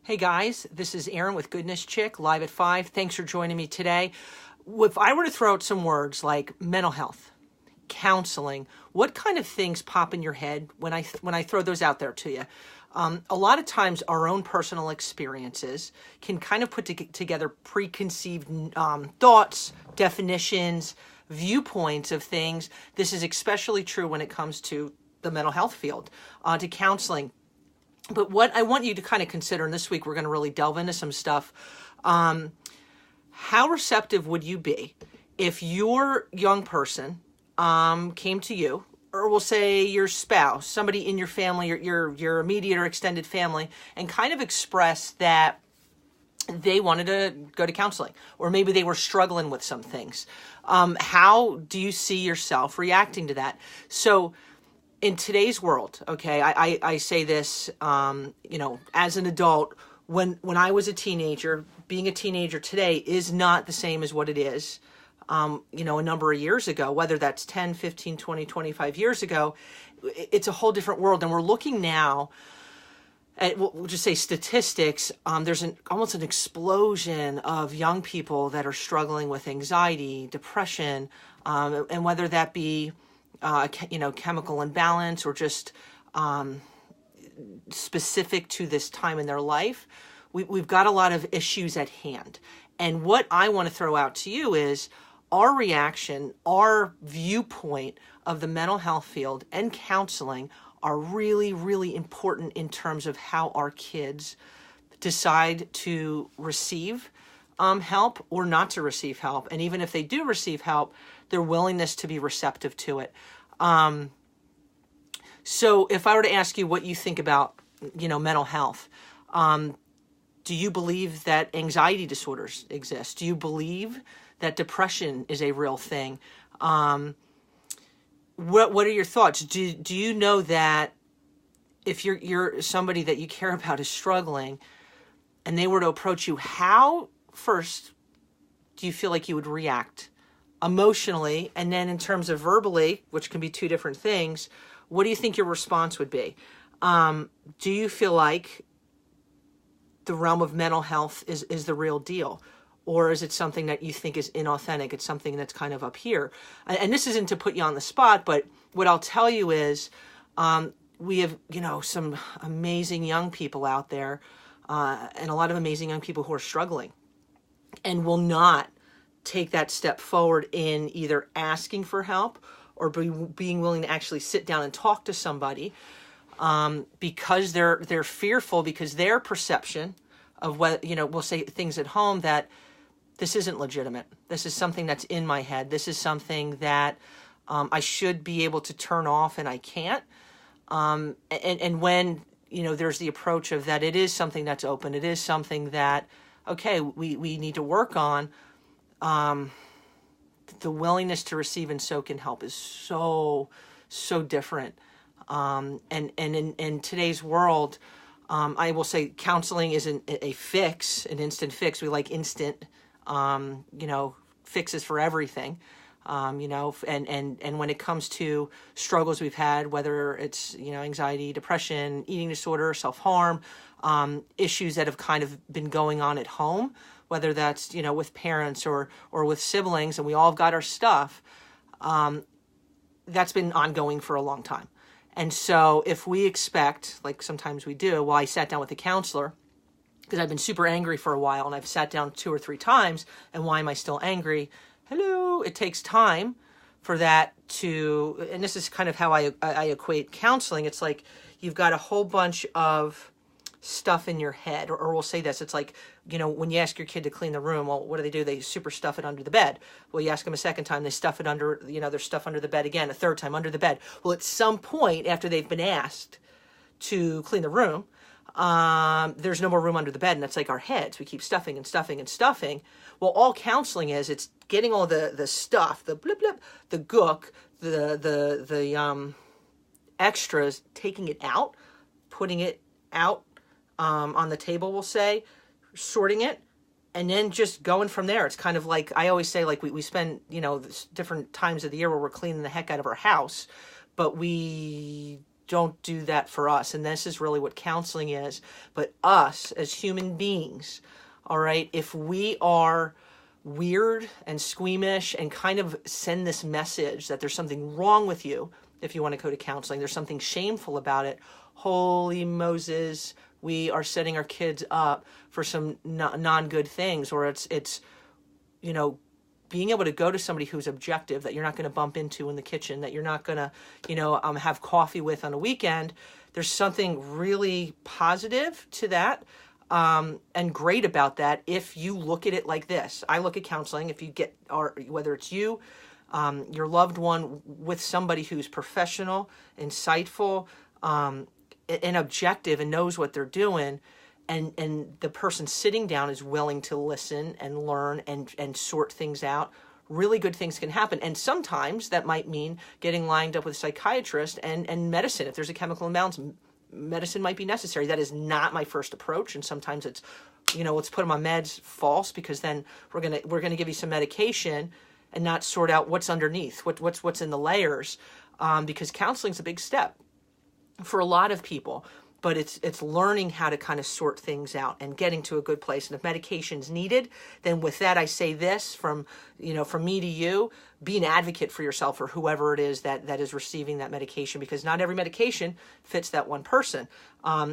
Hey guys, this is Aaron with Goodness Chick, live at 5. Thanks for joining me today. If I were to throw out some words like mental health, counseling, what kind of things pop in your head when I throw those out there to you? A lot of times our own personal experiences can kind of put together preconceived thoughts, definitions, viewpoints of things. This is especially true when it comes to the mental health field, to counseling. But what I want you to kind of consider, and this week we're going to really delve into some stuff, how receptive would you be if your young person came to you, or we'll say your spouse, somebody in your family, your immediate or extended family, and kind of expressed that they wanted to go to counseling, or maybe they were struggling with some things. How do you see yourself reacting to that? So in today's world, okay, I say this, as an adult, when I was a teenager, being a teenager today is not the same as what it is, a number of years ago, whether that's 10, 15, 20, 25 years ago. It's a whole different world. And we're looking now at, we'll just say statistics. There's almost an explosion of young people that are struggling with anxiety, depression, and whether that be chemical imbalance or just specific to this time in their life, we've got a lot of issues at hand. And what I want to throw out to you is our reaction, our viewpoint of the mental health field and counseling are really, really important in terms of how our kids decide to receive help or not to receive help. And even if they do receive help, their willingness to be receptive to it. So if I were to ask you what you think about, mental health, do you believe that anxiety disorders exist? Do you believe that depression is a real thing? What are your thoughts? Do you know that if you're somebody that you care about is struggling and they were to approach you, how first do you feel like you would react emotionally? And then in terms of verbally, which can be two different things, what do you think your response would be? Do you feel like the realm of mental health is the real deal? Or is it something that you think is inauthentic? It's something that's kind of up here. And this isn't to put you on the spot, but what I'll tell you is we have, some amazing young people out there and a lot of amazing young people who are struggling and will not take that step forward in either asking for help or being willing to actually sit down and talk to somebody because they're fearful, because their perception of what, we'll say things at home that this isn't legitimate. This is something that's in my head. This is something that I should be able to turn off and I can't. And when, there's the approach of that, it is something that's open. It is something that, okay, we need to work on. The willingness to receive and soak in help is so different. And in today's world, I will say counseling isn't a fix, an instant fix. We like instant, fixes for everything. And when it comes to struggles we've had, whether it's, anxiety, depression, eating disorder, self-harm, issues that have kind of been going on at home, whether that's, with parents or with siblings, and we all have got our stuff, that's been ongoing for a long time. And so if we expect, like sometimes we do, well, I sat down with a counselor because I've been super angry for a while and I've sat down 2 or 3 times, and why am I still angry? Hello, it takes time for that to, and this is kind of how I equate counseling. It's like you've got a whole bunch of stuff in your head, or we'll say this, it's like, when you ask your kid to clean the room, well, what do? They super stuff it under the bed. Well, you ask them a second time, they stuff it under, there's stuff under the bed again, a third time under the bed. Well, at some point after they've been asked to clean the room, there's no more room under the bed, and that's like our heads. We keep stuffing and stuffing and stuffing. Well, all counseling is, it's getting all the stuff, the blip blip, the gook, the extras, taking it out, putting it out on the table, we'll say, sorting it, and then just going from there. It's kind of like, I always say, like we spend, different times of the year where we're cleaning the heck out of our house, but we don't do that for us. And this is really what counseling is. But us as human beings, all right, if we are weird and squeamish and kind of send this message that there's something wrong with you, if you want to go to counseling, there's something shameful about it, holy Moses, we are setting our kids up for some non-good things. Or it's you know, being able to go to somebody who's objective, that you're not going to bump into in the kitchen, that you're not going to, you know, have coffee with on a weekend. There's something really positive to that, and great about that if you look at it like this. I look at counseling, if you get, or whether it's you, your loved one, with somebody who's professional, insightful, and objective and knows what they're doing, and the person sitting down is willing to listen and learn and sort things out, really good things can happen. And sometimes that might mean getting lined up with a psychiatrist and medicine. If there's a chemical imbalance, medicine might be necessary. That is not my first approach. And sometimes it's, you know, let's put them on meds, false, because then we're gonna give you some medication and not sort out what's underneath, what's in the layers, because counseling's a big step for a lot of people. But it's learning how to kind of sort things out and getting to a good place. And if medication's needed, then with that, I say this from me to you: be an advocate for yourself or whoever it is that is receiving that medication, because not every medication fits that one person.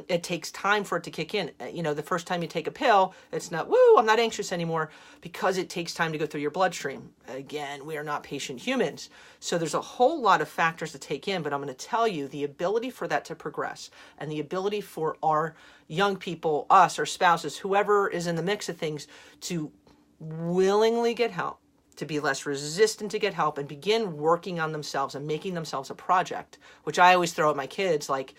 It takes time for it to kick in. You know, the first time you take a pill, it's not, woo, I'm not anxious anymore, because it takes time to go through your bloodstream. Again, we are not patient humans. So there's a whole lot of factors to take in, but I'm going to tell you, the ability for that to progress and the ability for our young people, us, our spouses, whoever is in the mix of things, to willingly get help, to be less resistant to get help and begin working on themselves and making themselves a project, which I always throw at my kids, like,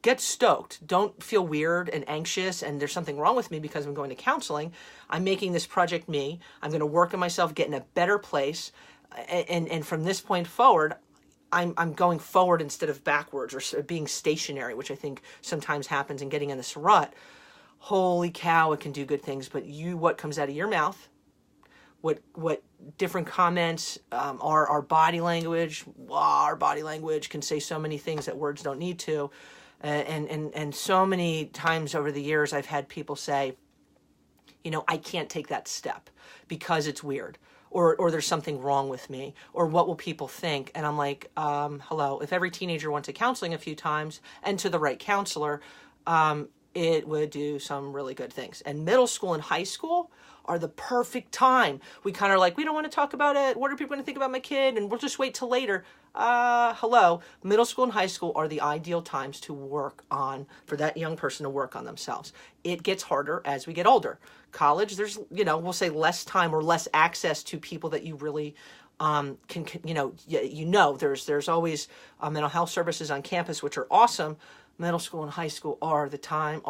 get stoked. Don't feel weird and anxious and there's something wrong with me because I'm going to counseling. I'm making this project me. I'm going to work on myself, get in a better place. And from this point forward, I'm going forward instead of backwards, or being stationary, which I think sometimes happens, and getting in this rut. Holy cow, it can do good things, but what comes out of your mouth, what different comments, our body language. Our body language can say so many things that words don't need to. And so many times over the years, I've had people say, you know, I can't take that step because it's weird, or there's something wrong with me, or what will people think? And I'm like, hello, if every teenager went to counseling a few times and to the right counselor, it would do some really good things. And middle school and high school are the perfect time. We kind of like, we don't want to talk about it. What are people going to think about my kid? And we'll just wait till later. Hello, middle school and high school are the ideal times to work on, for that young person to work on themselves. It gets harder as we get older. College, there's, you know, we'll say less time or less access to people that you really there's always mental health services on campus, which are awesome. Middle school and high school are the time,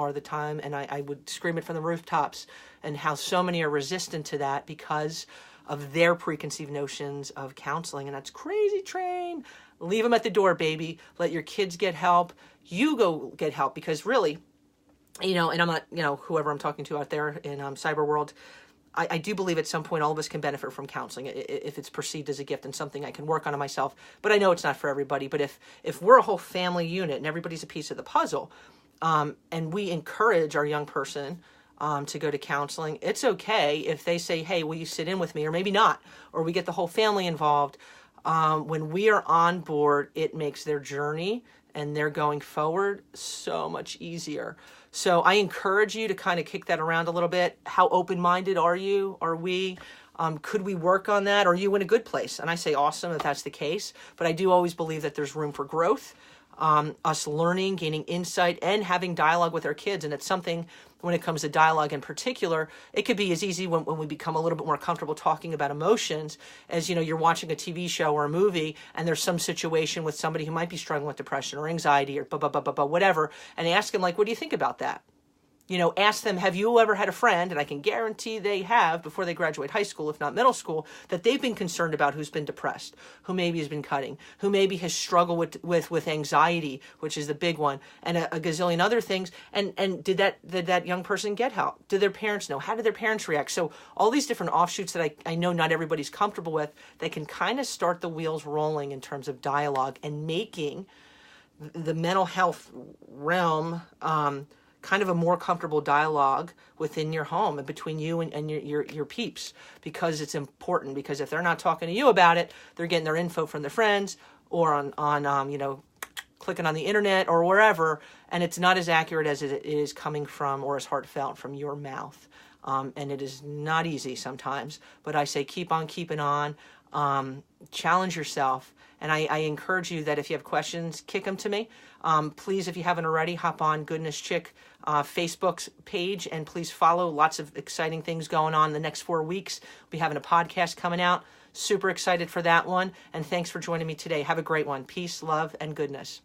and I would scream it from the rooftops, and how so many are resistant to that because of their preconceived notions of counseling. And that's crazy train. Leave them at the door, baby. Let your kids get help. You go get help, because really, you know, and I'm not, you know, whoever I'm talking to out there in cyber world, I do believe at some point all of us can benefit from counseling if it's perceived as a gift and something I can work on myself. But I know it's not for everybody. But if we're a whole family unit and everybody's a piece of the puzzle, and we encourage our young person to go to counseling, it's okay if they say, hey, will you sit in with me? Or maybe not. Or we get the whole family involved. When we are on board, it makes their journey and they're going forward so much easier. So I encourage you to kind of kick that around a little bit. How open-minded are you? Are we? Could we work on that? Are you in a good place? And I say awesome if that's the case. But I do always believe that there's room for growth, us learning, gaining insight, and having dialogue with our kids. And it's something, when it comes to dialogue in particular, it could be as easy when we become a little bit more comfortable talking about emotions as, you know, you're watching a TV show or a movie and there's some situation with somebody who might be struggling with depression or anxiety or whatever, and ask them, like, what do you think about that? You know, ask them, have you ever had a friend, and I can guarantee they have before they graduate high school, if not middle school, that they've been concerned about, who's been depressed, who maybe has been cutting, who maybe has struggled with anxiety, which is the big one, and a gazillion other things. And did that young person get help? Did their parents know? How did their parents react? So all these different offshoots that I know not everybody's comfortable with, they can kind of start the wheels rolling in terms of dialogue and making the mental health realm, kind of a more comfortable dialogue within your home and between you and your peeps, because it's important. Because if they're not talking to you about it, they're getting their info from their friends or on clicking on the internet or wherever, and it's not as accurate as it is coming from, or as heartfelt from your mouth. And it is not easy sometimes, but I say keep on keeping on. Challenge yourself. And I encourage you that if you have questions, kick them to me. Please, if you haven't already, hop on Goodness Chick Facebook's page, and please follow. Lots of exciting things going on the next 4 weeks. We'll be having a podcast coming out. Super excited for that one. And thanks for joining me today. Have a great one. Peace, love, and goodness.